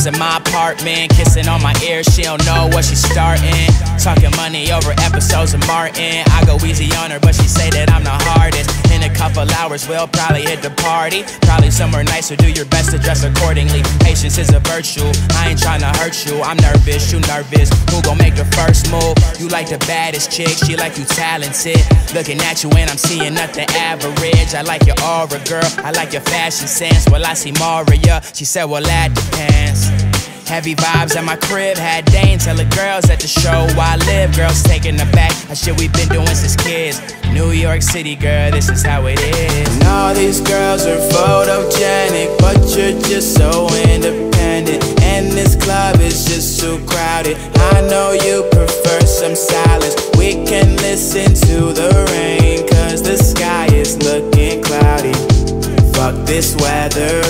in my apartment, kissing on my ear, she don't know what she's starting. Talking money over episodes of Martin. I go easy on her, but she say that I'm the hardest. In a couple hours, we'll probably hit the party. Probably somewhere nicer, do your best to dress accordingly. Patience is a virtue, I ain't trying to hurt you. I'm nervous, you nervous, who gon' make the first move? You like the baddest chick, she like you talented. Looking at you and I'm seeing nothing average. I like your aura, girl, I like your fashion sense. Well, I see Maria, she said, well, that depends. Heavy vibes at my crib, had Dane tell the girls at the show where I live. Girls taking the back, that shit we've been doing since kids. New York City, girl, this is how it is. And all these girls are photogenic, but you're just so independent. And this club is just too crowded. I know you prefer some silence. We can listen to the rain, cause the sky is looking cloudy. Fuck this weather,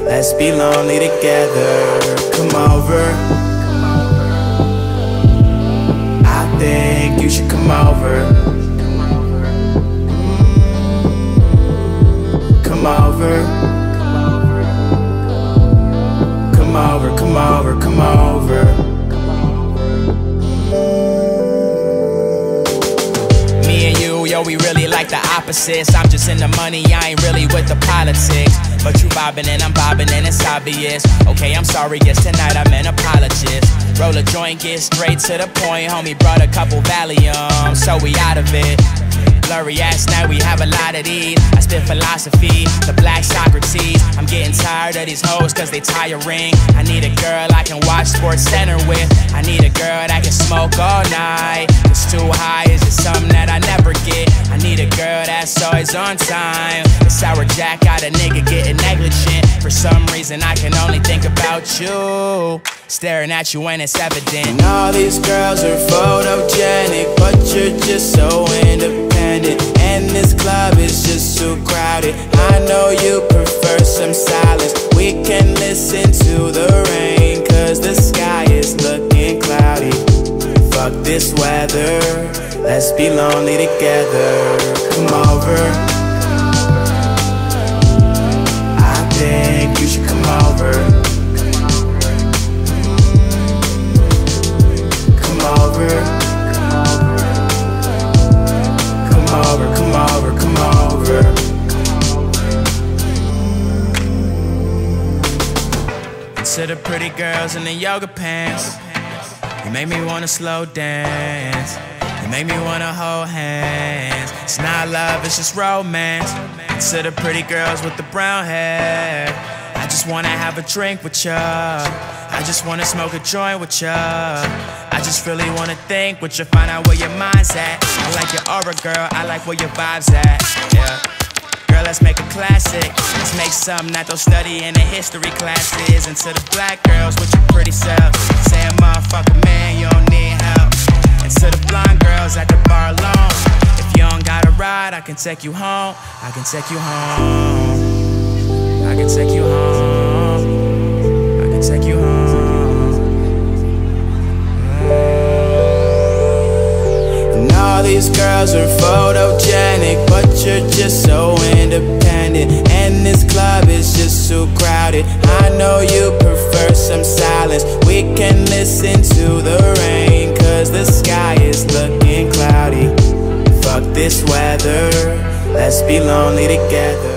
let's be lonely together. Come over, I think you should come over. Come over, come over, come over, come over. Me and you, yo, we really like the opposites. I'm just in the money, I ain't really with the politics. But you vibing and I'm vibing and it's obvious. Okay, I'm sorry, yes, tonight I'm an apologist. Roll a joint, get straight to the point. Homie brought a couple Valium, so we out of it. Blurry ass night, we have a lot of these. I spit philosophy, the black Socrates. I'm getting tired of these hoes cause they tiring. I need a girl I can watch Sports Center with. I need a girl that can smoke all night. It's too high, is it something that I never get? I need a girl that's always on time. The sour jack got a nigga getting negligent. For some reason I can only think about you, staring at you when it's evident. And all these girls are photogenic, but you're just so independent. And this club is just too crowded. I know you prefer some silence. We can listen to the rain, cause the sky is looking cloudy. Fuck this weather, let's be lonely together. Come over, I think you should come over. Come over, come over, come over, come over. To the pretty girls in the yoga pants, you make me wanna slow dance. You make me wanna hold hands. It's not love, it's just romance. To the pretty girls with the brown hair, I just wanna have a drink with ya. I just wanna smoke a joint with ya. I just really wanna think with ya, find out where your mind's at. I like your aura, girl, I like where your vibe's at. Yeah. Girl, let's make a classic. Let's make something that they'll study in the history classes. And to the black girls with your pretty self, say a motherfucker, man, you don't need help. And to the blonde girls at the bar alone, if you don't got a ride, I can take you home. I can take you home. I can take you home. I can take you home. And all these girls are photogenic, but you're just so independent. And this club is just too crowded. I know you prefer some silence. We can listen to the rain, cause the sky is looking cloudy. Fuck this weather, let's be lonely together.